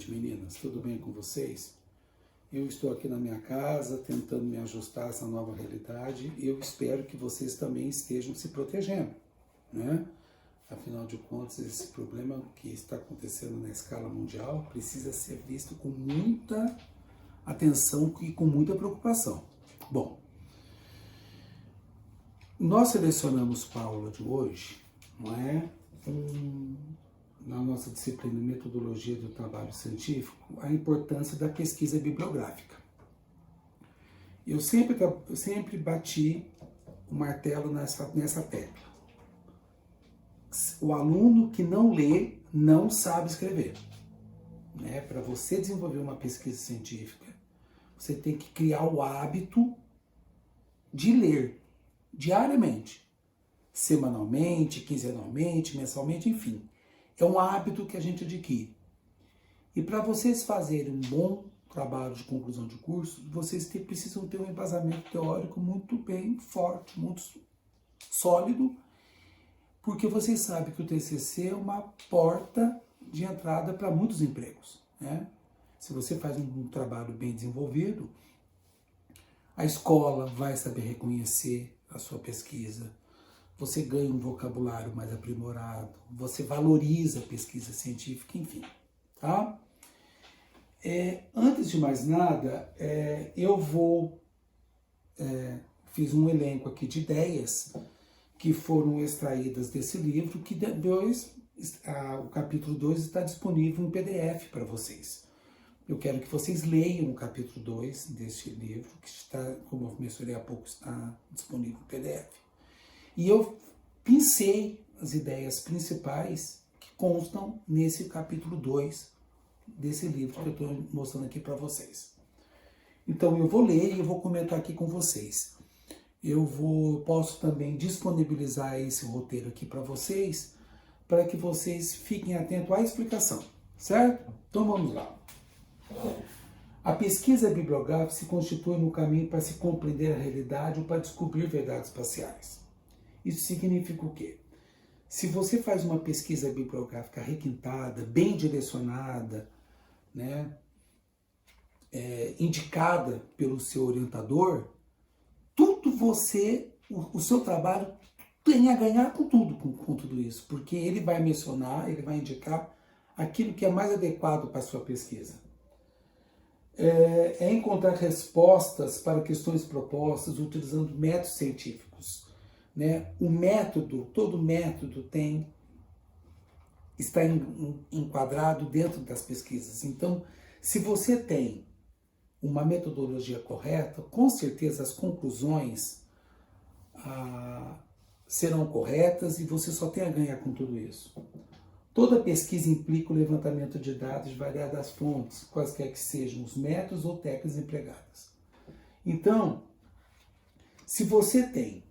noite, meninas. Tudo bem com vocês? Eu estou aqui na minha casa tentando me ajustar a essa nova realidade e eu espero que vocês também estejam se protegendo, né? Afinal de contas, esse problema que está acontecendo na escala mundial precisa ser visto com muita atenção e com muita preocupação. Bom, nós selecionamos para a aula de hoje, não é? Na nossa disciplina Metodologia do Trabalho Científico, a importância da pesquisa bibliográfica. Eu sempre bati o martelo nessa tecla. O aluno que não lê não sabe escrever. Né? Para você desenvolver uma pesquisa científica, você tem que criar o hábito de ler diariamente, semanalmente, quinzenalmente, mensalmente, enfim. É um hábito que a gente adquire. E para vocês fazerem um bom trabalho de conclusão de curso, vocês precisam ter um embasamento teórico muito bem forte, muito sólido, porque vocês sabem que o TCC é uma porta de entrada para muitos empregos, né? Se você faz um trabalho bem desenvolvido, a escola vai saber reconhecer a sua pesquisa, você ganha um vocabulário mais aprimorado, você valoriza a pesquisa científica, enfim, tá? Antes de mais nada, fiz um elenco aqui de ideias que foram extraídas desse livro, que o capítulo 2 está disponível em PDF para vocês. Eu quero que vocês leiam o capítulo 2 deste livro, que está, como eu mencionei há pouco, está disponível em PDF. E eu pincei as ideias principais que constam nesse capítulo 2 desse livro que eu estou mostrando aqui para vocês. Então eu vou ler e eu vou comentar aqui com vocês. Posso também disponibilizar esse roteiro aqui para vocês, para que vocês fiquem atentos à explicação, certo? Então vamos lá. A pesquisa bibliográfica se constitui no caminho para se compreender a realidade ou para descobrir verdades parciais. Isso significa o quê? Se você faz uma pesquisa bibliográfica requintada, bem direcionada, né, indicada pelo seu orientador, o seu trabalho tem a ganhar com tudo isso, porque ele vai mencionar, ele vai indicar aquilo que é mais adequado para a sua pesquisa. Encontrar respostas para questões propostas utilizando métodos científicos. Né? Todo método está enquadrado dentro das pesquisas. Então, se você tem uma metodologia correta, com certeza as conclusões serão corretas e você só tem a ganhar com tudo isso. Toda pesquisa implica o levantamento de dados de variadas fontes, quaisquer que sejam os métodos ou técnicas empregadas. Então, se você tem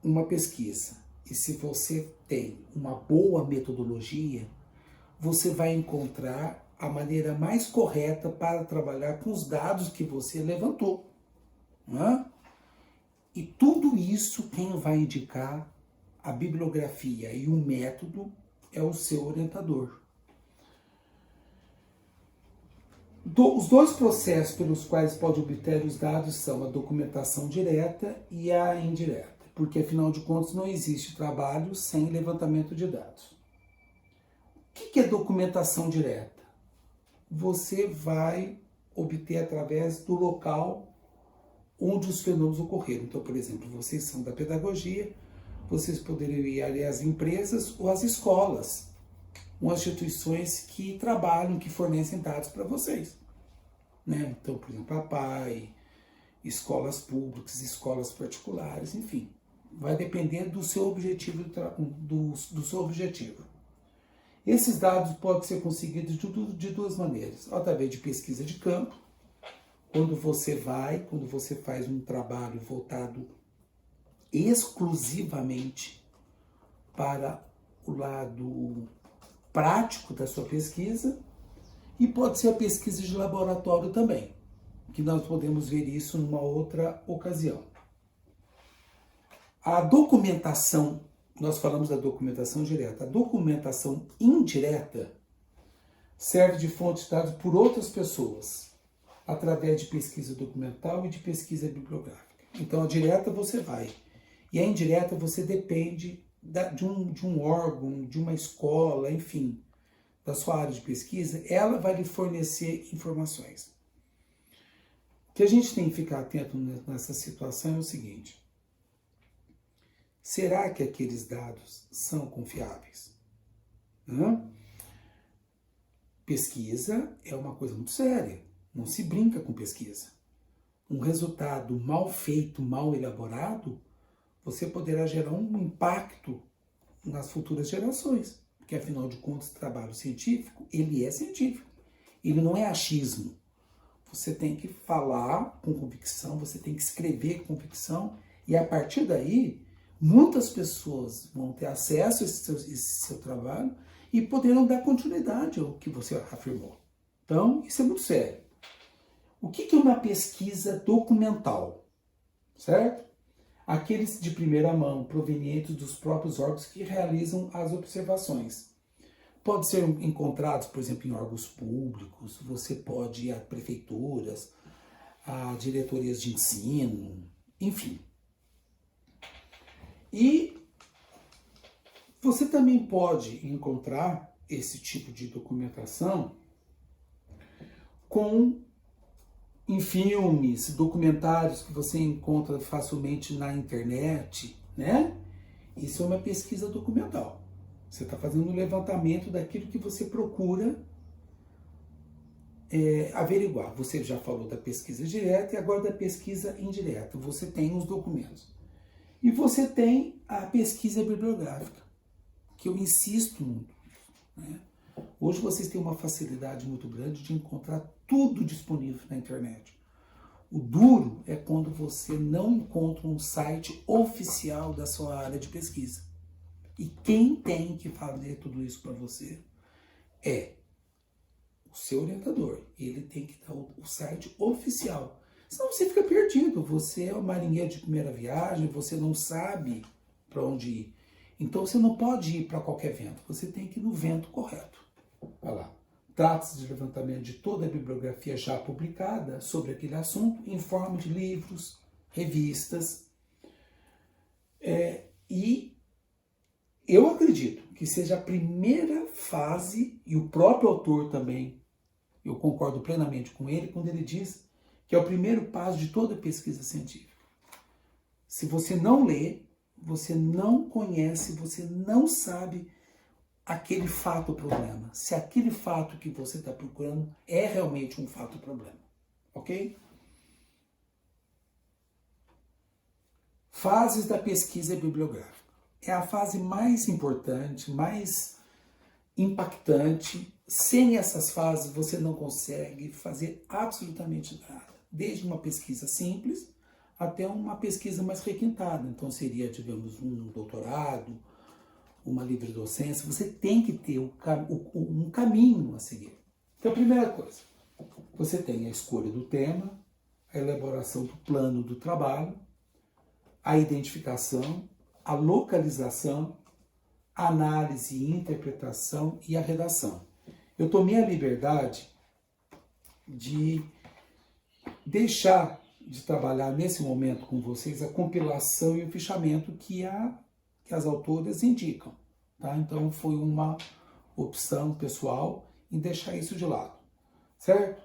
uma pesquisa e se você tem uma boa metodologia, você vai encontrar a maneira mais correta para trabalhar com os dados que você levantou. Né? E tudo isso quem vai indicar a bibliografia e o método é o seu orientador. Os dois processos pelos quais pode obter os dados são a documentação direta e a indireta, porque afinal de contas não existe trabalho sem levantamento de dados. O que é documentação direta? Você vai obter através do local onde os fenômenos ocorreram. Então, por exemplo, vocês são da pedagogia, vocês poderiam ir ali às empresas ou às escolas, ou às instituições que trabalham, que fornecem dados para vocês. Né? Então, por exemplo, a PAI, escolas públicas, escolas particulares, enfim. Vai depender do seu objetivo, do seu objetivo. Esses dados podem ser conseguidos de duas maneiras. Através de pesquisa de campo, quando você faz um trabalho voltado exclusivamente para o lado prático da sua pesquisa, e pode ser a pesquisa de laboratório também, que nós podemos ver isso numa outra ocasião. A documentação, nós falamos da documentação direta, a documentação indireta serve de fonte de dados por outras pessoas, através de pesquisa documental e de pesquisa bibliográfica. Então, a direta você vai, e a indireta você depende de um órgão, de uma escola, enfim, da sua área de pesquisa, ela vai lhe fornecer informações. O que a gente tem que ficar atento nessa situação é o seguinte: será que aqueles dados são confiáveis? Pesquisa é uma coisa muito séria, não se brinca com pesquisa. Um resultado mal feito, mal elaborado, você poderá gerar um impacto nas futuras gerações, porque afinal de contas o trabalho científico, ele é científico, ele não é achismo. Você tem que falar com convicção, você tem que escrever com convicção, e a partir daí, muitas pessoas vão ter acesso a esse seu trabalho e poderão dar continuidade ao que você afirmou. Então, isso é muito sério. O que é uma pesquisa documental? Certo? Aqueles de primeira mão, provenientes dos próprios órgãos que realizam as observações. Pode ser encontrados, por exemplo, em órgãos públicos, você pode ir a prefeituras, a diretorias de ensino, enfim. E você também pode encontrar esse tipo de documentação em filmes, documentários que você encontra facilmente na internet, né? Isso é uma pesquisa documental. Você está fazendo um levantamento daquilo que você procura averiguar. Você já falou da pesquisa direta e agora da pesquisa indireta. Você tem os documentos. E você tem a pesquisa bibliográfica, que eu insisto muito, né? Hoje vocês têm uma facilidade muito grande de encontrar tudo disponível na internet. O duro é quando você não encontra um site oficial da sua área de pesquisa. E quem tem que fazer tudo isso para você é o seu orientador. Ele tem que dar o site oficial. Senão você fica perdido. Você é um marinheiro de primeira viagem, você não sabe para onde ir. Então você não pode ir para qualquer vento. Você tem que ir no vento correto. Olha lá. Trata-se de levantamento de toda a bibliografia já publicada sobre aquele assunto, em forma de livros, revistas. E eu acredito que seja a primeira fase, e o próprio autor também, eu concordo plenamente com ele, quando ele diz que é o primeiro passo de toda pesquisa científica. Se você não lê, você não conhece, você não sabe aquele fato problema. Se aquele fato que você está procurando é realmente um fato problema. Ok? Fases da pesquisa bibliográfica. É a fase mais importante, mais impactante. Sem essas fases você não consegue fazer absolutamente nada. Desde uma pesquisa simples até uma pesquisa mais requintada. Então seria, digamos, um doutorado, uma livre docência. Você tem que ter um caminho a seguir. Então, a primeira coisa, você tem a escolha do tema, a elaboração do plano do trabalho, a identificação, a localização, a análise e interpretação e a redação. Eu tomei a liberdade de deixar de trabalhar nesse momento com vocês a compilação e o fichamento que as autoras indicam. Tá? Então foi uma opção pessoal em deixar isso de lado. Certo?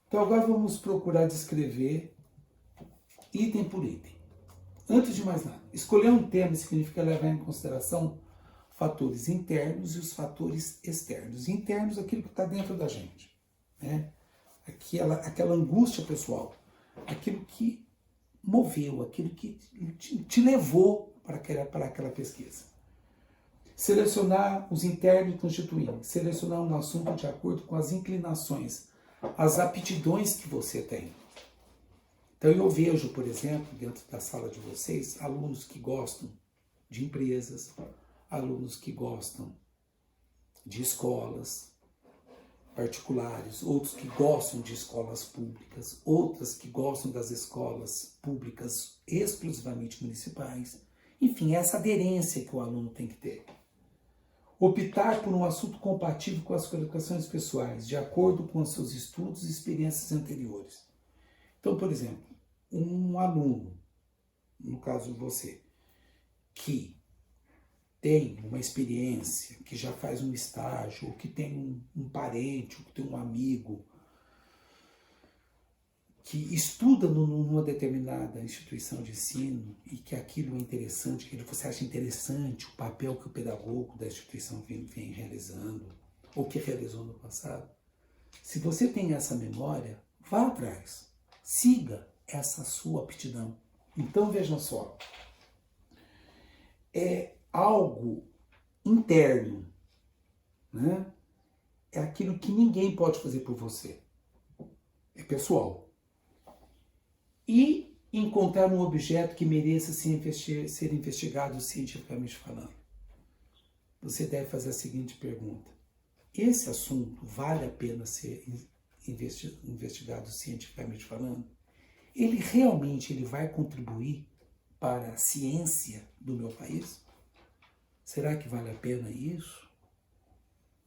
Então agora vamos procurar descrever item por item. Antes de mais nada, escolher um tema significa levar em consideração fatores internos e os fatores externos. Internos, aquilo que está dentro da gente, né? Aquela angústia pessoal, aquilo que moveu, aquilo que te levou para aquela pesquisa. Selecionar os internos constituintes, selecionar um assunto de acordo com as inclinações, as aptidões que você tem. Então eu vejo, por exemplo, dentro da sala de vocês, alunos que gostam de empresas, alunos que gostam de escolas particulares, outros que gostam de escolas públicas, outras que gostam das escolas públicas exclusivamente municipais. Enfim, essa aderência que o aluno tem que ter. Optar por um assunto compatível com as qualificações pessoais, de acordo com os seus estudos e experiências anteriores. Então, por exemplo, um aluno, no caso você, que tem uma experiência, que já faz um estágio, ou que tem um parente, ou que tem um amigo, que estuda numa determinada instituição de ensino e que aquilo é interessante, que você acha interessante o papel que o pedagogo da instituição vem realizando, ou que realizou no passado. Se você tem essa memória, vá atrás, siga essa sua aptidão. Então, vejam só, é algo interno, né? É aquilo que ninguém pode fazer por você. É pessoal. E encontrar um objeto que mereça ser investigado cientificamente falando. Você deve fazer a seguinte pergunta: esse assunto vale a pena ser investigado cientificamente falando? Ele realmente vai contribuir para a ciência do meu país? Será que vale a pena isso?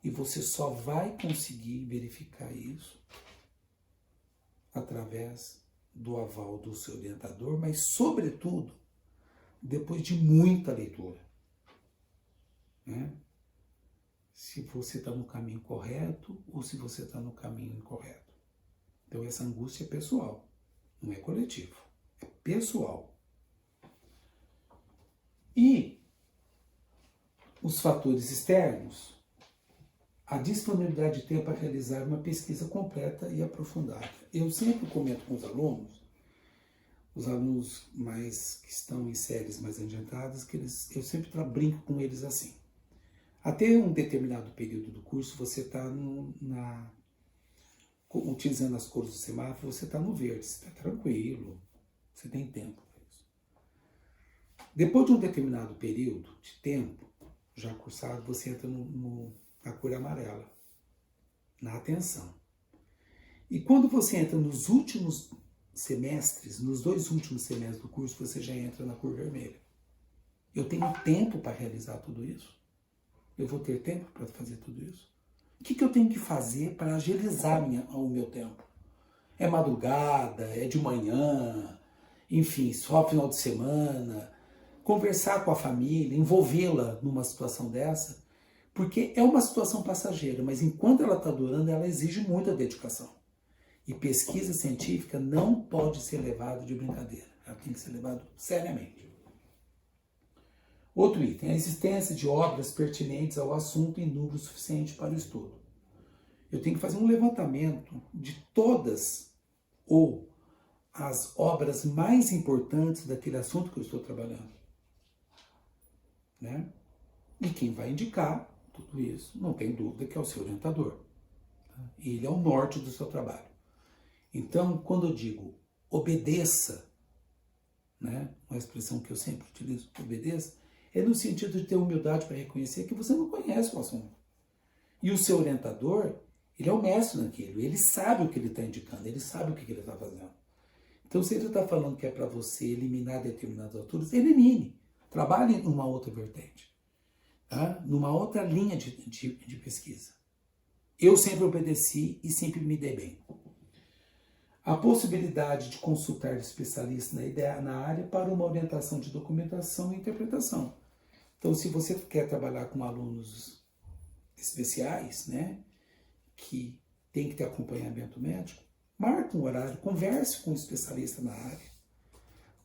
E você só vai conseguir verificar isso através do aval do seu orientador, mas, sobretudo, depois de muita leitura. Né? Se você está no caminho correto ou se você está no caminho incorreto. Então, essa angústia é pessoal, não é coletivo, é pessoal. E os fatores externos, a disponibilidade de tempo para realizar uma pesquisa completa e aprofundada. Eu sempre comento com os alunos mais que estão em séries mais adiantadas, que eu sempre brinco com eles assim. Até um determinado período do curso, você está utilizando as cores do semáforo, você está no verde, você está tranquilo, você tem tempo para isso. Depois de um determinado período de tempo, já cursado, você entra na cor amarela, na atenção. E quando você entra nos últimos semestres, nos 2 últimos semestres do curso, você já entra na cor vermelha. Eu tenho tempo para realizar tudo isso? Eu vou ter tempo para fazer tudo isso? O que eu tenho que fazer para agilizar o meu tempo? É madrugada, é de manhã, enfim, só final de semana, conversar com a família, envolvê-la numa situação dessa, porque é uma situação passageira, mas enquanto ela está durando, ela exige muita dedicação. E pesquisa científica não pode ser levada de brincadeira, ela tem que ser levada seriamente. Outro item, a existência de obras pertinentes ao assunto em número suficiente para o estudo. Eu tenho que fazer um levantamento de todas ou as obras mais importantes daquele assunto que eu estou trabalhando. Né? E quem vai indicar tudo isso, não tem dúvida que é o seu orientador. Ele é o norte do seu trabalho. Então, quando eu digo obedeça, né, uma expressão que eu sempre utilizo, obedeça, é no sentido de ter humildade para reconhecer que você não conhece o assunto. E o seu orientador, ele é o mestre naquilo, ele sabe o que ele está indicando, ele sabe o que ele está fazendo. Então, se ele está falando que é para você eliminar determinadas alturas, elimine. Trabalhe numa outra vertente, tá? Numa outra linha de pesquisa. Eu sempre obedeci e sempre me dei bem. A possibilidade de consultar especialistas na área para uma orientação de documentação e interpretação. Então, se você quer trabalhar com alunos especiais, né, que tem que ter acompanhamento médico, marque um horário, converse com um especialista na área.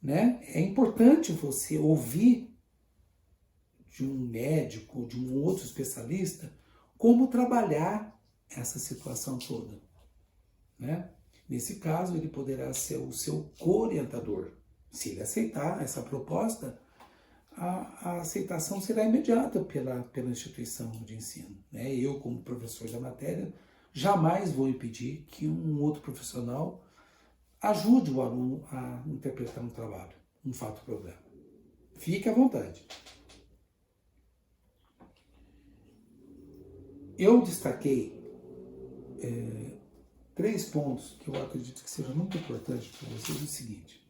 Né? É importante você ouvir de um médico, de um outro especialista, como trabalhar essa situação toda. Né? Nesse caso, ele poderá ser o seu co-orientador. Se ele aceitar essa proposta, a aceitação será imediata pela instituição de ensino. Né? Eu, como professor da matéria, jamais vou impedir que um outro profissional ajude o aluno a interpretar um trabalho, um fato-problema. Fique à vontade. Eu destaquei 3 pontos que eu acredito que seja muito importante para vocês. O seguinte: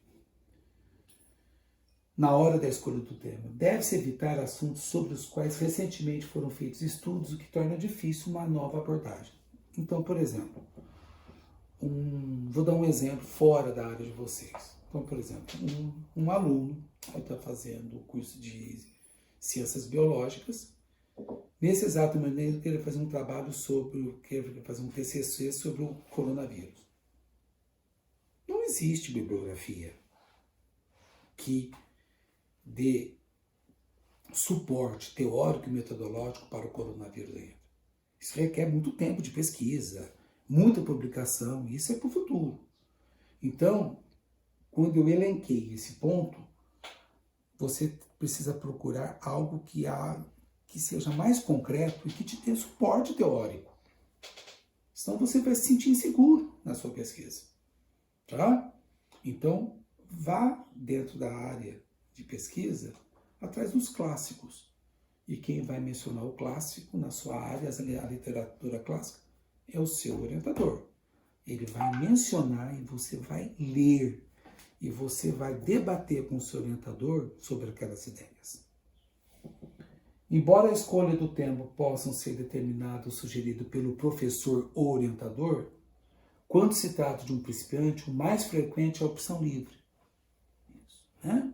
na hora da escolha do tema. Deve-se evitar assuntos sobre os quais recentemente foram feitos estudos, o que torna difícil uma nova abordagem. Então, por exemplo, vou dar um exemplo fora da área de vocês. Então, por exemplo, um aluno que está fazendo o curso de Ciências Biológicas. Nesse exato momento, ele queria fazer um trabalho queria fazer um TCC sobre o coronavírus. Não existe bibliografia que dê suporte teórico e metodológico para o coronavírus ainda. Isso requer muito tempo de pesquisa, muita publicação, isso é para o futuro. Então, quando eu elenquei esse ponto, você precisa procurar algo que seja mais concreto e que te dê suporte teórico. Senão você vai se sentir inseguro na sua pesquisa. Tá? Então, vá dentro da área de pesquisa atrás dos clássicos. E quem vai mencionar o clássico na sua área, a literatura clássica, é o seu orientador. Ele vai mencionar e você vai ler. E você vai debater com o seu orientador sobre aquelas ideias. Embora a escolha do tema possa ser determinada ou sugerida pelo professor ou orientador, quando se trata de um principiante, o mais frequente é a opção livre. Isso, né?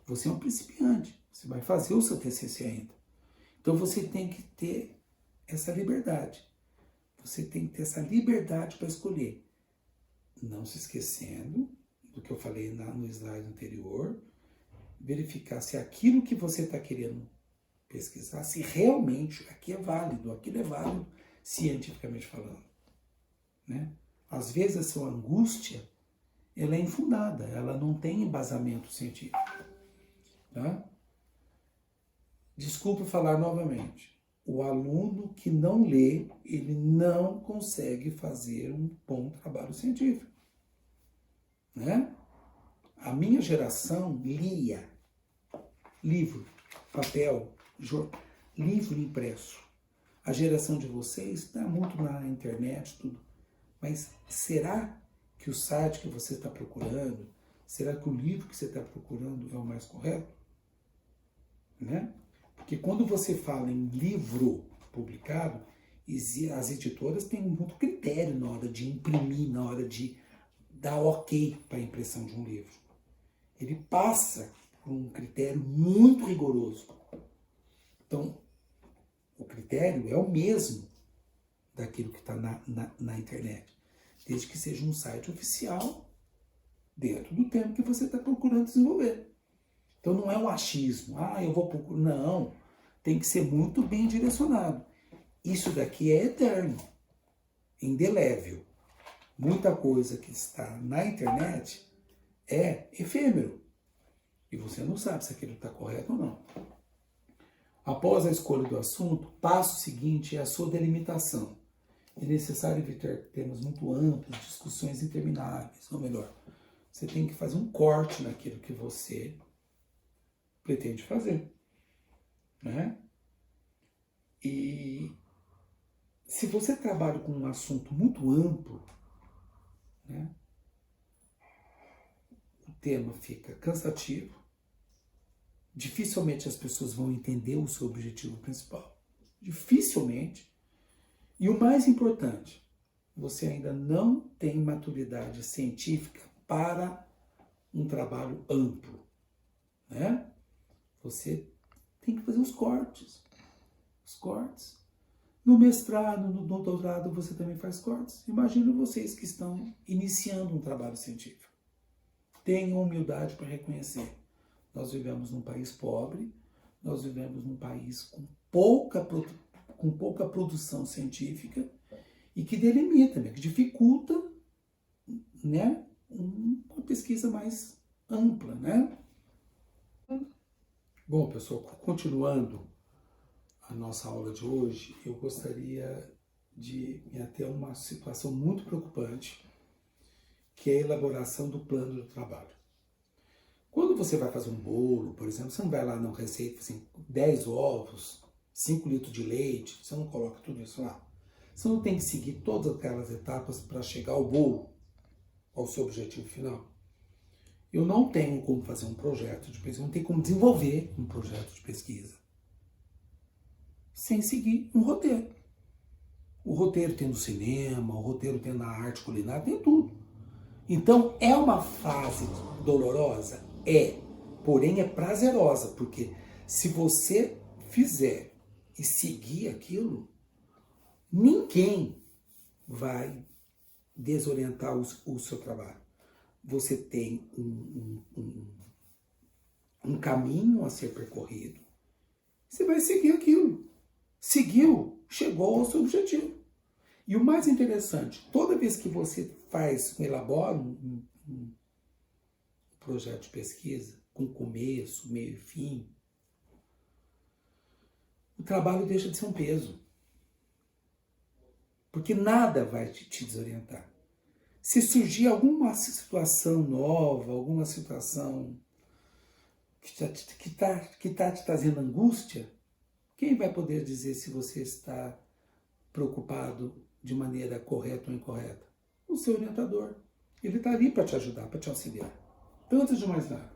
Você é um principiante, você vai fazer o seu TCC ainda. Então você tem que ter essa liberdade. Você tem que ter essa liberdade para escolher. Não se esquecendo do que eu falei no slide anterior, verificar se aquilo que você está querendo pesquisar, se realmente aquilo é válido cientificamente falando. Né? Às vezes a sua angústia, ela é infundada, ela não tem embasamento científico. Tá? Desculpe falar novamente. O aluno que não lê, ele não consegue fazer um bom trabalho científico. Né? A minha geração lia livro, papel, livro impresso. A geração de vocês está muito na internet, tudo. Mas será que o site que você está procurando, será que o livro que você está procurando é o mais correto? Né? Porque quando você fala em livro publicado, as editoras têm muito critério na hora de imprimir, na hora de dar ok para a impressão de um livro. Ele passa por um critério muito rigoroso. Então, o critério é o mesmo daquilo que está na internet, desde que seja um site oficial dentro do tema que você está procurando desenvolver. Então, não é um achismo. Eu vou procurar. Não, tem que ser muito bem direcionado. Isso daqui é eterno, indelével. Muita coisa que está na internet é efêmero. E você não sabe se aquilo está correto ou não. Após a escolha do assunto, o passo seguinte é a sua delimitação. É necessário evitar temas muito amplos, discussões intermináveis. Ou melhor, você tem que fazer um corte naquilo que você pretende fazer. Né? E se você trabalha com um assunto muito amplo, né, o tema fica cansativo, dificilmente as pessoas vão entender o seu objetivo principal. Dificilmente. E o mais importante, você ainda não tem maturidade científica para um trabalho amplo. Né? Você tem que fazer os cortes. Os cortes. No mestrado, no doutorado, você também faz cortes. Imagino vocês que estão iniciando um trabalho científico. Tenham humildade para reconhecer. Nós vivemos num país pobre, nós vivemos num país com pouca produção científica e que delimita, que dificulta, né, uma pesquisa mais ampla. Né? Bom, pessoal, continuando a nossa aula de hoje, eu gostaria de me ater a uma situação muito preocupante, que é a elaboração do plano de trabalho. Quando você vai fazer um bolo, por exemplo, você não vai lá na receita assim, 10 ovos, 5 litros de leite, você não coloca tudo isso lá. Você não tem que seguir todas aquelas etapas para chegar ao bolo, ao seu objetivo final. Eu não tenho como fazer um projeto de pesquisa, não tenho como desenvolver um projeto de pesquisa sem seguir um roteiro. O roteiro tem no cinema, o roteiro tem na arte culinária, tem tudo. Então, é uma fase dolorosa? É. Porém, é prazerosa, porque se você fizer e seguir aquilo, ninguém vai desorientar o seu trabalho. Você tem um caminho a ser percorrido. Você vai seguir aquilo. Seguiu, chegou ao seu objetivo. E o mais interessante, toda vez que você elabora um projeto de pesquisa, com começo, meio e fim, o trabalho deixa de ser um peso. Porque nada vai te desorientar. Se surgir alguma situação nova, alguma situação que tá te trazendo angústia, quem vai poder dizer se você está preocupado de maneira correta ou incorreta? O seu orientador. Ele está ali para te ajudar, para te auxiliar. Então, antes de mais nada,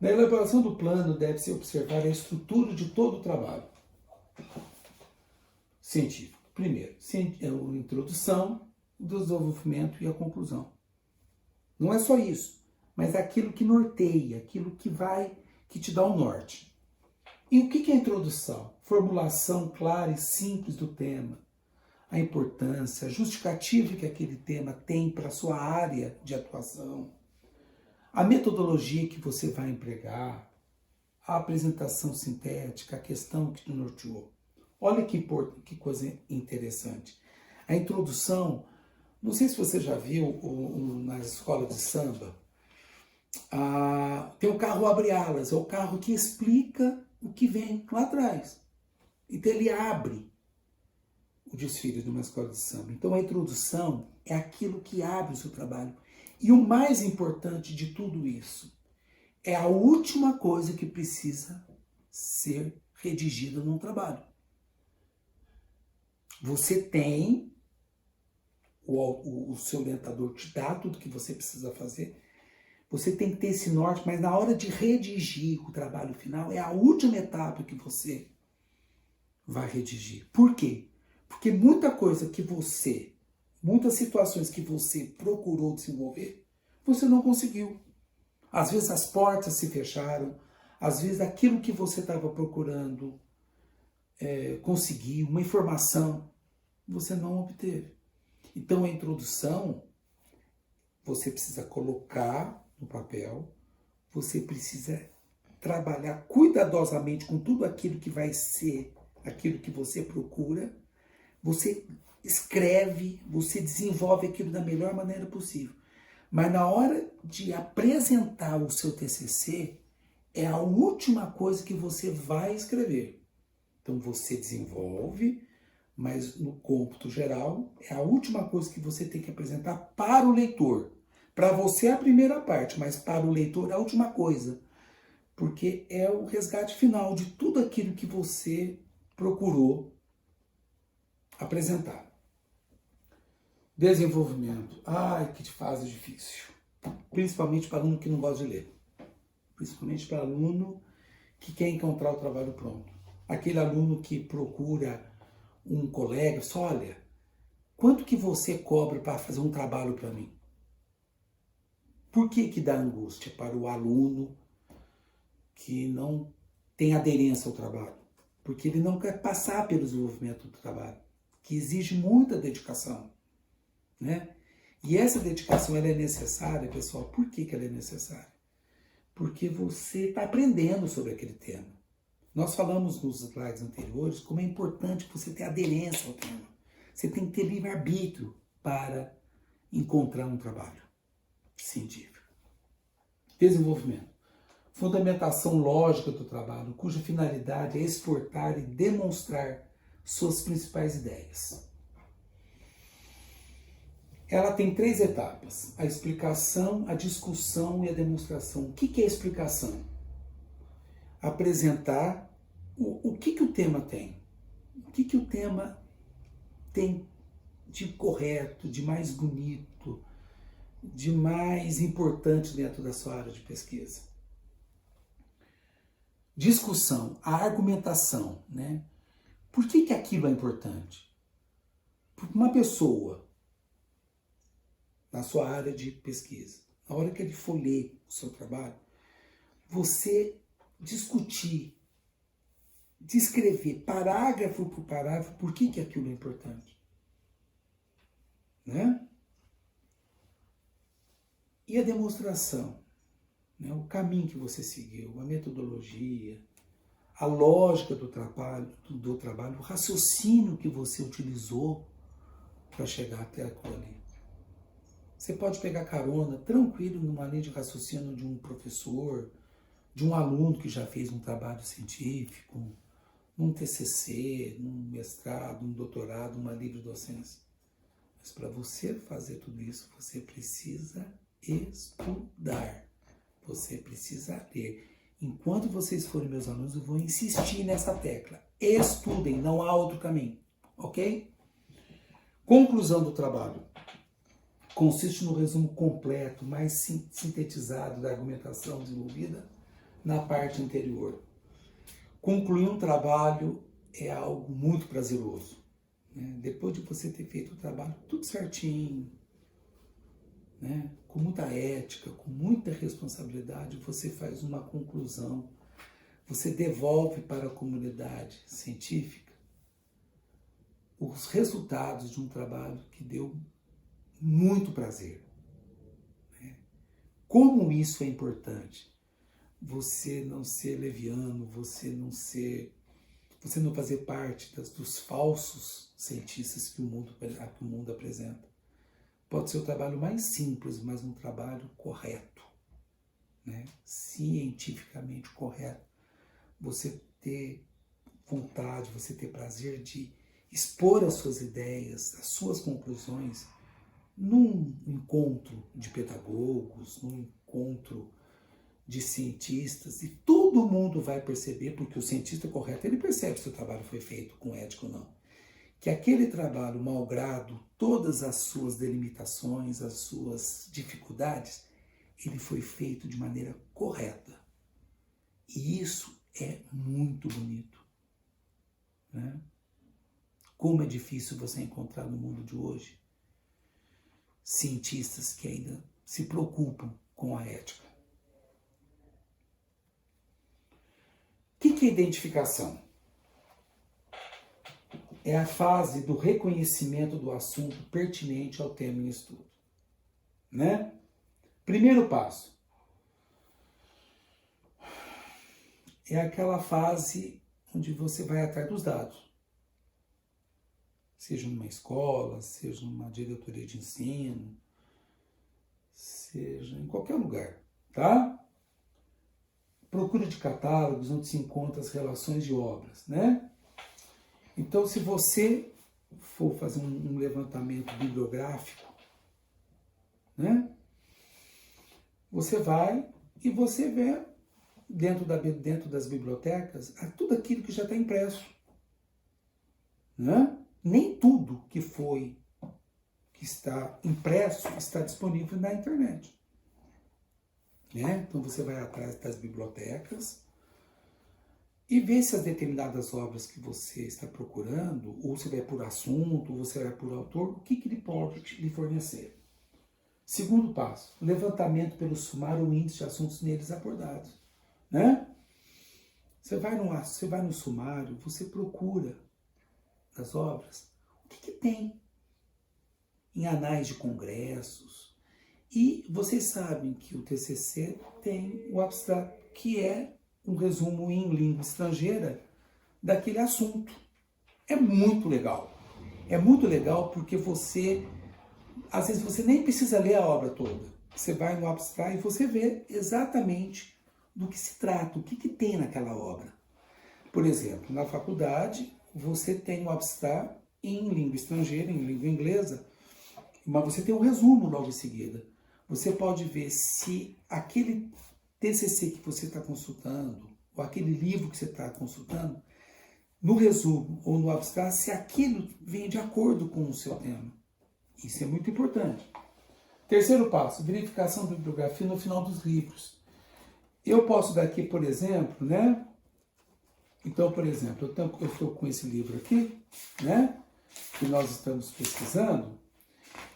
na elaboração do plano deve-se observar a estrutura de todo o trabalho científico. Primeiro, a introdução, o desenvolvimento e a conclusão. Não é só isso, mas é aquilo que norteia, aquilo que te dá o norte. E o que é a introdução? Formulação clara e simples do tema, a importância, a justificativa que aquele tema tem para a sua área de atuação, a metodologia que você vai empregar, a apresentação sintética, a questão que te norteou. Olha que coisa interessante. A introdução, não sei se você já viu na escola de samba, tem o carro abre-alas, é o carro que explica o que vem lá atrás. Então ele abre o desfile de uma escola de samba. Então a introdução é aquilo que abre o seu trabalho. E o mais importante de tudo isso é a última coisa que precisa ser redigida num trabalho. Você tem, o seu orientador te dá tudo que você precisa fazer, você tem que ter esse norte, mas na hora de redigir o trabalho final, é a última etapa que você vai redigir. Por quê? Porque muitas situações que você procurou desenvolver, você não conseguiu. Às vezes as portas se fecharam, às vezes aquilo que você estava procurando conseguir, uma informação, você não obteve. Então a introdução, você precisa colocar no papel, você precisa trabalhar cuidadosamente com tudo aquilo que vai ser, aquilo que você procura, você escreve, você desenvolve aquilo da melhor maneira possível. Mas na hora de apresentar o seu TCC, é a última coisa que você vai escrever. Então você desenvolve, mas no cômputo geral, é a última coisa que você tem que apresentar para o leitor. Para você é a primeira parte, mas para o leitor é a última coisa. Porque é o resgate final de tudo aquilo que você procurou apresentar. Desenvolvimento. Ai, que fase difícil. Principalmente para aluno que não gosta de ler. Principalmente para aluno que quer encontrar o trabalho pronto. Aquele aluno que procura um colega, só olha, quanto que você cobra para fazer um trabalho para mim? Por que dá angústia para o aluno que não tem aderência ao trabalho? Porque ele não quer passar pelo desenvolvimento do trabalho, que exige muita dedicação, né? E essa dedicação ela é necessária, pessoal. Por que ela é necessária? Porque você está aprendendo sobre aquele tema. Nós falamos nos slides anteriores como é importante você ter aderência ao tema. Você tem que ter livre-arbítrio para encontrar um trabalho científico. Desenvolvimento. Fundamentação lógica do trabalho, cuja finalidade é exportar e demonstrar suas principais ideias. Ela tem 3 etapas: a explicação, a discussão e a demonstração. O que é a explicação? Apresentar o que o tema tem. O que o tema tem de correto, de mais bonito, de mais importante dentro da sua área de pesquisa? Discussão, a argumentação, né? Por que aquilo é importante? Porque uma pessoa na sua área de pesquisa, na hora que ele for ler o seu trabalho, você discutir, descrever parágrafo por parágrafo por que aquilo é importante, né? E a demonstração, né? O caminho que você seguiu, a metodologia, a lógica do trabalho, o raciocínio que você utilizou para chegar até aquilo ali. Você pode pegar carona tranquilo numa linha de raciocínio de um professor, de um aluno que já fez um trabalho científico, num TCC, num mestrado, num doutorado, uma livre docência. Mas para você fazer tudo isso, você precisa estudar. Você precisa ler. Enquanto vocês forem meus alunos, eu vou insistir nessa tecla. Estudem, não há outro caminho. Ok? Conclusão do trabalho. Consiste no resumo completo, mais sintetizado da argumentação desenvolvida na parte anterior. Concluir um trabalho é algo muito prazeroso, né? Depois de você ter feito o trabalho tudo certinho, né? Com muita ética, com muita responsabilidade, você faz uma conclusão, você devolve para a comunidade científica os resultados de um trabalho que deu muito prazer, né? Como isso é importante? Você não ser leviano, você não fazer parte dos falsos cientistas que o mundo apresenta. Pode ser o trabalho mais simples, mas um trabalho correto, né? Cientificamente correto. Você ter vontade, você ter prazer de expor as suas ideias, as suas conclusões num encontro de pedagogos, num encontro de cientistas, e todo mundo vai perceber, porque o cientista correto, ele percebe se o trabalho foi feito com ética ou não, que aquele trabalho, malgrado todas as suas delimitações, as suas dificuldades, ele foi feito de maneira correta. E isso é muito bonito, né? Como é difícil você encontrar no mundo de hoje cientistas que ainda se preocupam com a ética. O que é identificação? É a fase do reconhecimento do assunto pertinente ao tema em estudo, né? Primeiro passo é aquela fase onde você vai atrás dos dados, seja numa escola, seja numa diretoria de ensino, seja em qualquer lugar, tá? Procura de catálogos onde se encontram as relações de obras, né? Então, se você for fazer um levantamento bibliográfico, né? Você vai e você vê dentro das bibliotecas tudo aquilo que já está impresso, né? Nem tudo que está impresso está disponível na internet, né? Então você vai atrás das bibliotecas e vê se as determinadas obras que você está procurando, ou você vai por assunto, ou você vai por autor, o que ele pode lhe fornecer. Segundo passo, levantamento pelo sumário ou índice de assuntos neles abordados, né? Você vai no sumário, você procura das obras, o que tem em anais de congressos. E vocês sabem que o TCC tem o abstrato, que é um resumo em língua estrangeira daquele assunto. É muito legal. É muito legal porque às vezes você nem precisa ler a obra toda. Você vai no abstrato e você vê exatamente do que se trata, o que tem naquela obra. Por exemplo, na faculdade, você tem o abstrato em língua estrangeira, em língua inglesa, mas você tem um resumo logo em seguida. Você pode ver se aquele TCC que você está consultando, ou aquele livro que você está consultando, no resumo ou no abstrato, se aquilo vem de acordo com o seu tema. Isso é muito importante. Terceiro passo, verificação da bibliografia no final dos livros. Eu posso dar aqui, por exemplo, né? Então, por exemplo, eu estou com esse livro aqui, né? Que nós estamos pesquisando.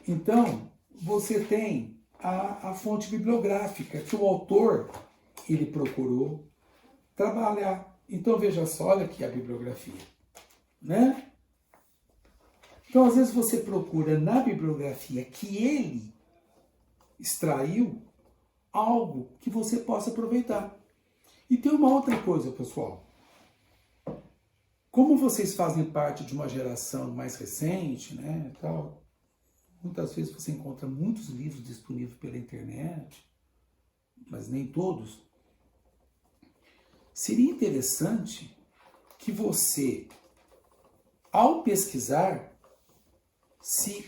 Então, você tem a fonte bibliográfica que o autor, ele procurou trabalhar. Então, veja só, olha aqui a bibliografia, né? Então, às vezes você procura na bibliografia que ele extraiu algo que você possa aproveitar. E tem uma outra coisa, pessoal. Como vocês fazem parte de uma geração mais recente, né, tal, muitas vezes você encontra muitos livros disponíveis pela internet, mas nem todos. Seria interessante que você, ao pesquisar, se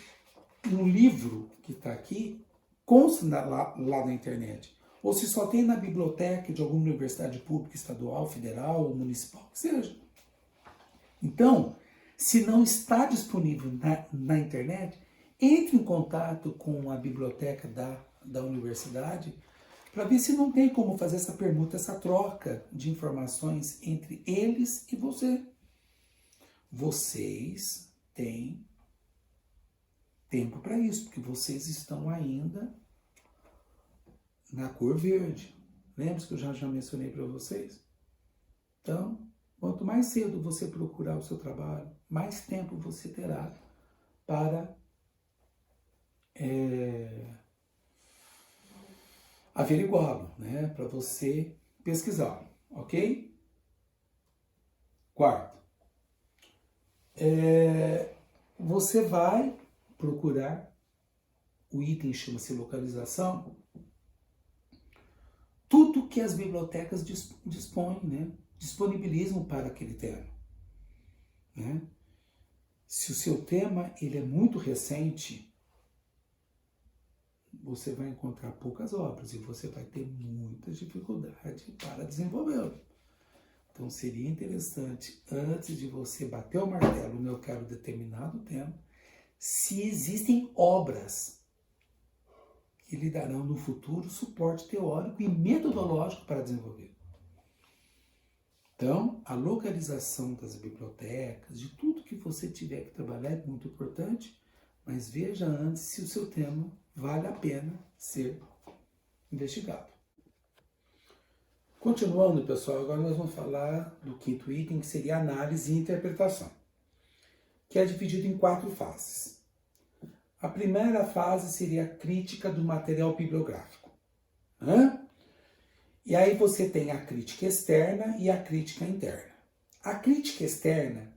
um livro que está aqui consta lá na internet, ou se só tem na biblioteca de alguma universidade pública, estadual, federal ou municipal, que seja. Então, se não está disponível na internet, entre em contato com a biblioteca da universidade para ver se não tem como fazer essa permuta, essa troca de informações entre eles e você. Vocês têm tempo para isso, porque vocês estão ainda na cor verde. Lembra que eu já mencionei para vocês? Então, quanto mais cedo você procurar o seu trabalho, mais tempo você terá para averiguá-lo, né? Para você pesquisá-lo, ok? Quarto, você vai procurar, o item chama-se localização, tudo que as bibliotecas dispõem, né? Disponibilizam para aquele tema, né? Se o seu tema ele é muito recente, você vai encontrar poucas obras e você vai ter muita dificuldade para desenvolvê-lo. Então seria interessante, antes de você bater o martelo no eu quero determinado tema, se existem obras que lhe darão no futuro suporte teórico e metodológico para desenvolver. Então, a localização das bibliotecas, de tudo que você tiver que trabalhar é muito importante, mas veja antes se o seu tema vale a pena ser investigado. Continuando, pessoal, agora nós vamos falar do quinto item, que seria análise e interpretação, que é dividido em 4 fases. A primeira fase seria a crítica do material bibliográfico, né? E aí você tem a crítica externa e a crítica interna. A crítica externa,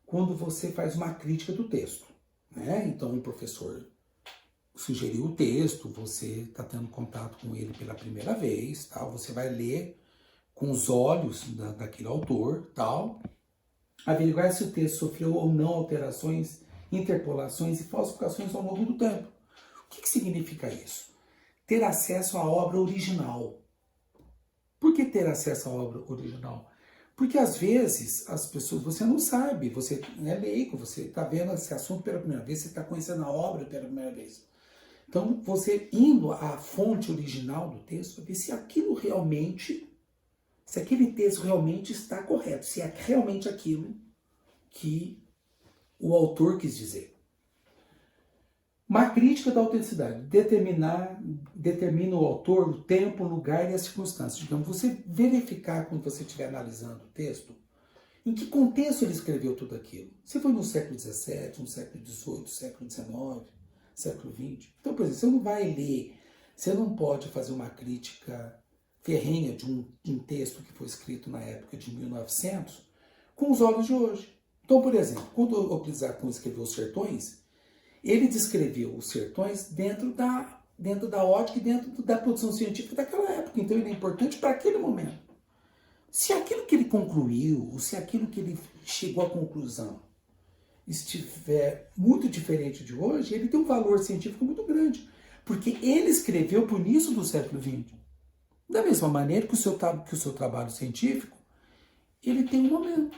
quando você faz uma crítica do texto, né? Então o professor sugeriu o texto, você está tendo contato com ele pela primeira vez, tal, você vai ler com os olhos daquele autor, tal, averiguar se o texto sofreu ou não alterações, interpolações e falsificações ao longo do tempo. O que significa isso? Ter acesso à obra original. Por que ter acesso à obra original? Porque às vezes as pessoas, você não sabe, você é leigo, você está vendo esse assunto pela primeira vez, você está conhecendo a obra pela primeira vez. Então, você indo à fonte original do texto, ver se aquilo realmente, se aquele texto realmente está correto, se é realmente aquilo que o autor quis dizer. Uma crítica da autenticidade, determina o autor, o tempo, o lugar e as circunstâncias. Digamos, você verificar quando você estiver analisando o texto, em que contexto ele escreveu tudo aquilo. Se foi no século XVII, no século XVIII, século XIX, século XX. Então, por exemplo, você não vai ler, você não pode fazer uma crítica ferrenha de um texto que foi escrito na época de 1900 com os olhos de hoje. Então, por exemplo, quando o Isaac escreveu Os Sertões, ele descreveu os sertões dentro da ótica e dentro da produção científica daquela época. Então, ele é importante para aquele momento. Se aquilo que ele concluiu, ou se aquilo que ele chegou à conclusão estiver muito diferente de hoje, ele tem um valor científico muito grande, porque ele escreveu por início do século XX. Da mesma maneira que o seu trabalho científico, ele tem um momento,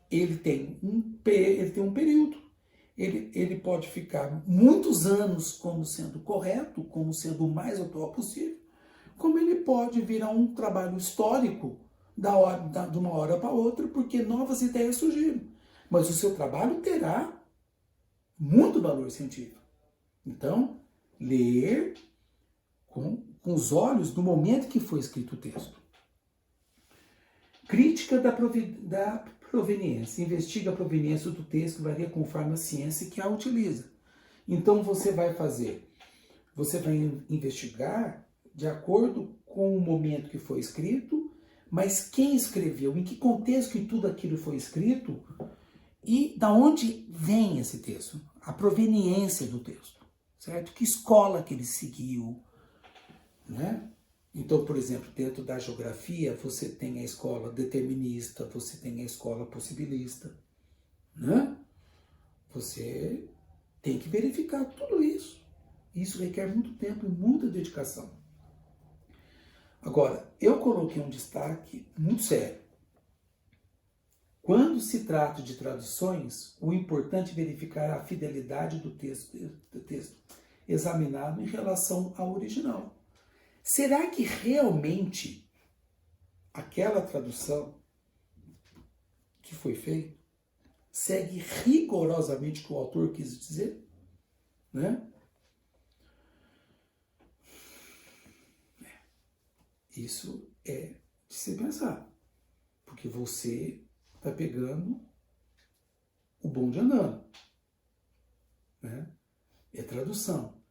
ele tem um período, ele pode ficar muitos anos como sendo correto, como sendo o mais atual possível, como ele pode virar um trabalho histórico de uma hora para outra, porque novas ideias surgiram. Mas o seu trabalho terá muito valor científico. Então, ler com os olhos do momento que foi escrito o texto. Crítica da proveniência. Investiga a proveniência do texto, varia conforme a ciência que a utiliza. Então, você vai investigar de acordo com o momento que foi escrito, mas quem escreveu, em que contexto que tudo aquilo foi escrito e da onde vem esse texto, a proveniência do texto, certo? Que escola que ele seguiu, né? Então, por exemplo, dentro da geografia, você tem a escola determinista, você tem a escola possibilista, né? Você tem que verificar tudo isso. Isso requer muito tempo e muita dedicação. Agora, eu coloquei um destaque muito sério. Quando se trata de traduções, o importante é verificar a fidelidade do texto examinado em relação ao original. Será que realmente aquela tradução que foi feita segue rigorosamente o que o autor quis dizer? Né? Isso é de se pensar, porque você está pegando o bonde andando, né? É tradução.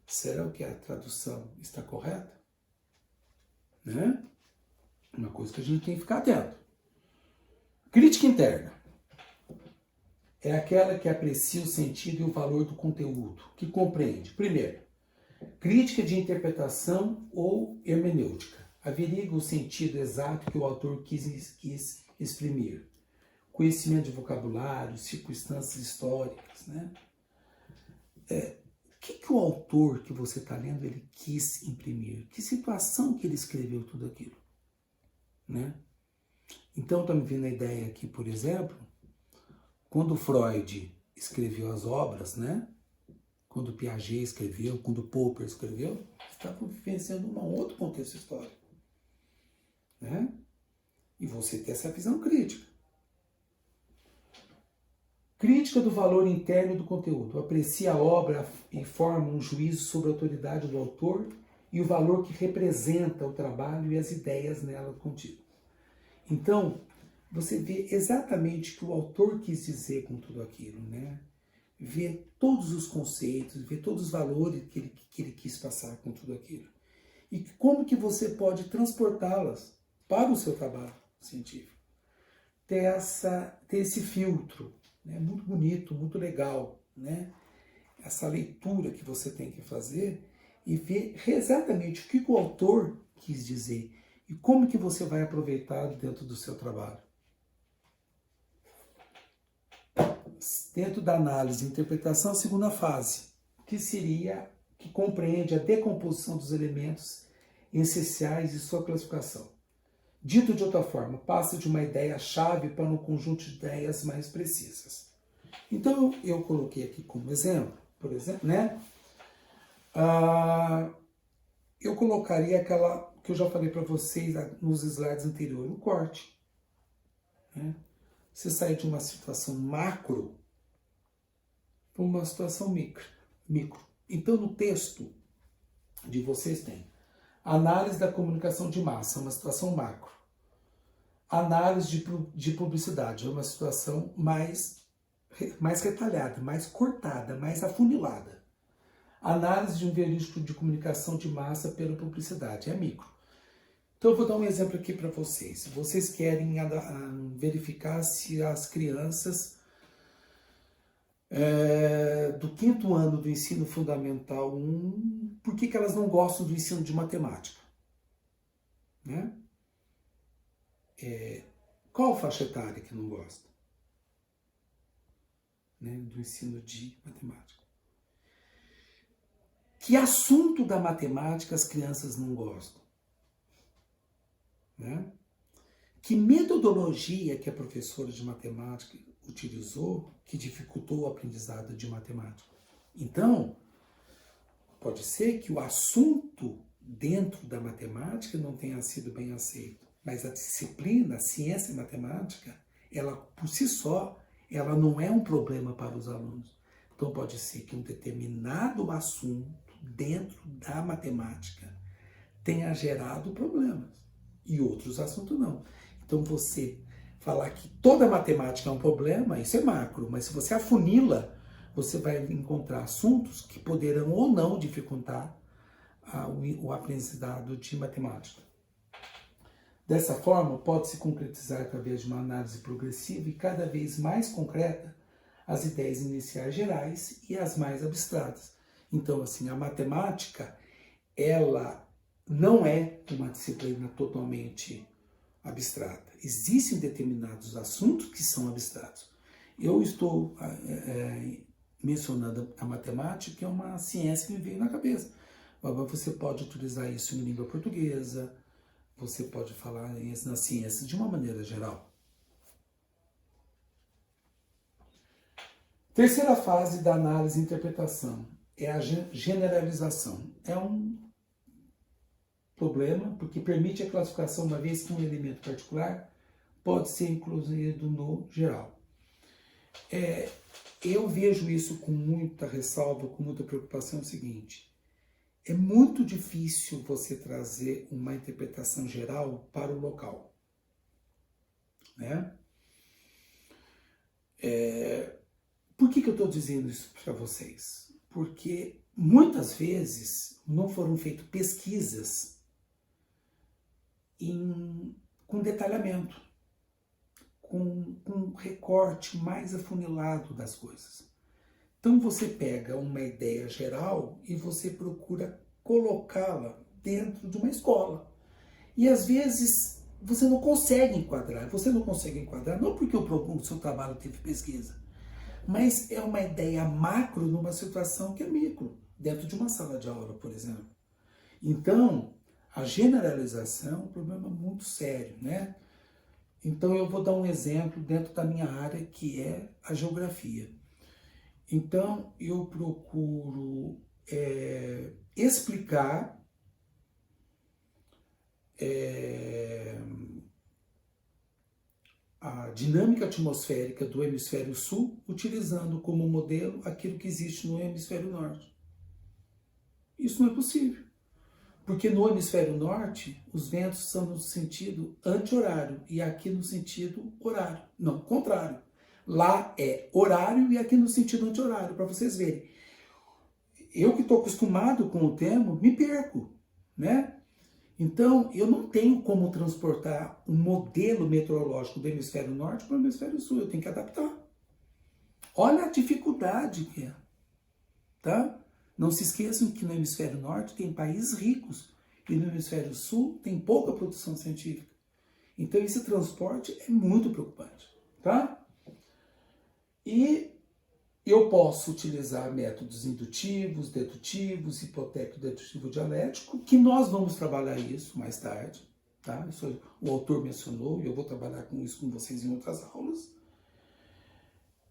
Será que a tradução está correta? Né? Uma coisa que a gente tem que ficar atento. Crítica interna é aquela que aprecia o sentido e o valor do conteúdo, que compreende, primeiro, crítica de interpretação ou hermenêutica. Averigua o sentido exato que o autor quis exprimir. Conhecimento de vocabulário, circunstâncias históricas, né? O que o autor que você está lendo ele quis imprimir? Que situação que ele escreveu tudo aquilo? Né? Então, está me vindo a ideia aqui, por exemplo, quando Freud escreveu as obras, né? Quando Piaget escreveu, quando Popper escreveu, estava vivenciando um outro contexto histórico. Né? E você tem essa visão crítica. Crítica do valor interno do conteúdo. Aprecia a obra e forma um juízo sobre a autoridade do autor e o valor que representa o trabalho e as ideias nela contidas. Então, você vê exatamente o que o autor quis dizer com tudo aquilo, né? Vê todos os conceitos, vê todos os valores que ele quis passar com tudo aquilo. E como que você pode transportá-las para o seu trabalho científico. Ter esse filtro, né? Muito bonito, muito legal, né? Essa leitura que você tem que fazer e ver exatamente o que o autor quis dizer e como que você vai aproveitar dentro do seu trabalho. Dentro da análise e interpretação, a segunda fase, que compreende a decomposição dos elementos essenciais e sua classificação. Dito de outra forma, passa de uma ideia-chave para um conjunto de ideias mais precisas. Então, eu coloquei aqui como exemplo, por exemplo, né? Eu colocaria aquela que eu já falei para vocês nos slides anteriores, o corte. Né? Você sai de uma situação macro para uma situação micro. Então, no texto de vocês tem análise da comunicação de massa, uma situação macro. Análise de publicidade, é uma situação mais retalhada, mais cortada, mais afunilada. Análise de um veículo de comunicação de massa pela publicidade, é micro. Então eu vou dar um exemplo aqui para vocês. Vocês querem verificar se as crianças do 5º ano do ensino fundamental 1, por que elas não gostam do ensino de matemática? Né? Qual faixa etária que não gosta? Né? Do ensino de matemática. Que assunto da matemática as crianças não gostam? Né? Que metodologia que a professora de matemática utilizou que dificultou o aprendizado de matemática. Então, pode ser que o assunto dentro da matemática não tenha sido bem aceito, mas a disciplina, a ciência matemática, ela por si só, ela não é um problema para os alunos. Então pode ser que um determinado assunto dentro da matemática tenha gerado problemas e outros assuntos não. Então você falar que toda matemática é um problema, isso é macro, mas se você afunila, você vai encontrar assuntos que poderão ou não dificultar o aprendizado de matemática. Dessa forma, pode-se concretizar através de uma análise progressiva e cada vez mais concreta as ideias iniciais gerais e as mais abstratas. Então, assim, a matemática, ela não é uma disciplina totalmente abstrata. Existem determinados assuntos que são abstratos. Eu estou mencionando a matemática, que é uma ciência que me veio na cabeça. Você pode utilizar isso em língua portuguesa, você pode falar isso na ciência de uma maneira geral. Terceira fase da análise e interpretação é a generalização. É um problema porque permite a classificação, uma vez que um elemento particular pode ser incluído no geral. Eu vejo isso com muita ressalva, com muita preocupação, é o seguinte: é muito difícil você trazer uma interpretação geral para o local, né? Por que eu estou dizendo isso para vocês? Porque muitas vezes não foram feitas pesquisas com detalhamento, com um recorte mais afunilado das coisas. Então você pega uma ideia geral e você procura colocá-la dentro de uma escola. E às vezes você não consegue enquadrar. Você não consegue enquadrar não porque o seu trabalho teve pesquisa, mas é uma ideia macro numa situação que é micro, dentro de uma sala de aula, por exemplo. Então, a generalização é um problema muito sério, né? Então eu vou dar um exemplo dentro da minha área, que é a geografia. Então, eu procuro explicar a dinâmica atmosférica do hemisfério sul, utilizando como modelo aquilo que existe no hemisfério norte. Isso não é possível, porque no hemisfério norte, os ventos são no sentido anti-horário e aqui no sentido horário. Não, contrário. Lá é horário e aqui no sentido anti-horário, para vocês verem. Eu que estou acostumado com o termo, me perco, né? Então, eu não tenho como transportar um modelo meteorológico do hemisfério norte para o hemisfério sul, eu tenho que adaptar. Olha a dificuldade que é, tá? Não se esqueçam que no hemisfério norte tem países ricos e no hemisfério sul tem pouca produção científica. Então, esse transporte é muito preocupante, tá? E eu posso utilizar métodos indutivos, dedutivos, hipotético, dedutivo, dialético, que nós vamos trabalhar isso mais tarde, tá? Isso o autor mencionou e eu vou trabalhar com isso com vocês em outras aulas.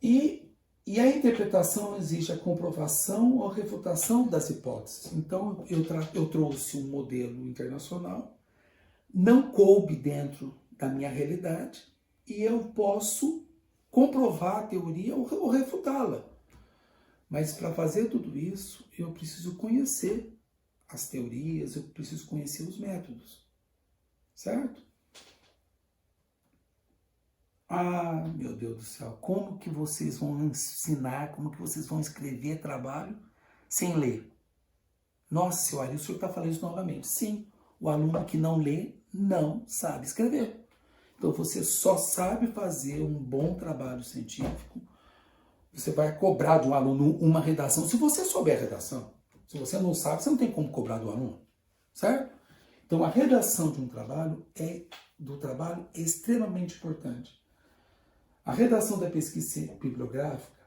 E a interpretação exige a comprovação ou refutação das hipóteses. Então, eu trouxe um modelo internacional, não coube dentro da minha realidade e eu posso comprovar a teoria ou refutá-la. Mas para fazer tudo isso, eu preciso conhecer as teorias, eu preciso conhecer os métodos, certo? Ah, meu Deus do céu, como que vocês vão ensinar, como que vocês vão escrever trabalho sem ler? Nossa, seu Ari, o senhor está falando isso novamente. Sim, o aluno que não lê não sabe escrever. Então você só sabe fazer um bom trabalho científico. Você vai cobrar de um aluno uma redação. Se você souber a redação, se você não sabe, você não tem como cobrar do aluno, certo? Então a redação de um trabalho é extremamente importante. A redação da pesquisa bibliográfica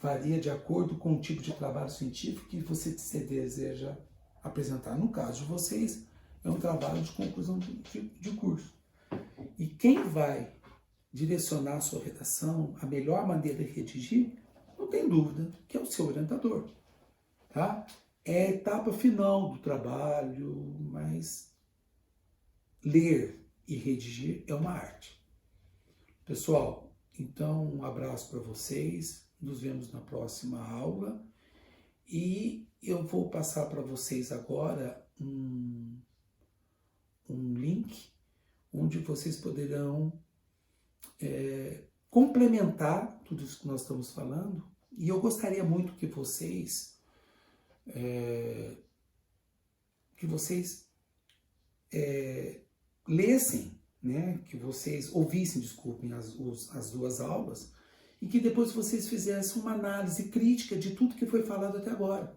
varia de acordo com o tipo de trabalho científico que você deseja apresentar. No caso de vocês, é um trabalho de conclusão de curso. E quem vai direcionar a sua redação, a melhor maneira de redigir, não tem dúvida que é o seu orientador, tá? É a etapa final do trabalho, mas ler e redigir é uma arte. Pessoal, então um abraço para vocês, nos vemos na próxima aula e eu vou passar para vocês agora um link onde vocês poderão complementar tudo isso que nós estamos falando, e eu gostaria muito que vocês lessem, né, que vocês ouvissem, desculpem, as duas aulas, e que depois vocês fizessem uma análise crítica de tudo que foi falado até agora.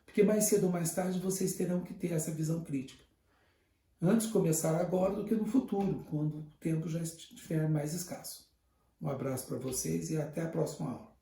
Porque mais cedo ou mais tarde vocês terão que ter essa visão crítica. Antes começar agora do que no futuro, quando o tempo já estiver mais escasso. Um abraço para vocês e até a próxima aula.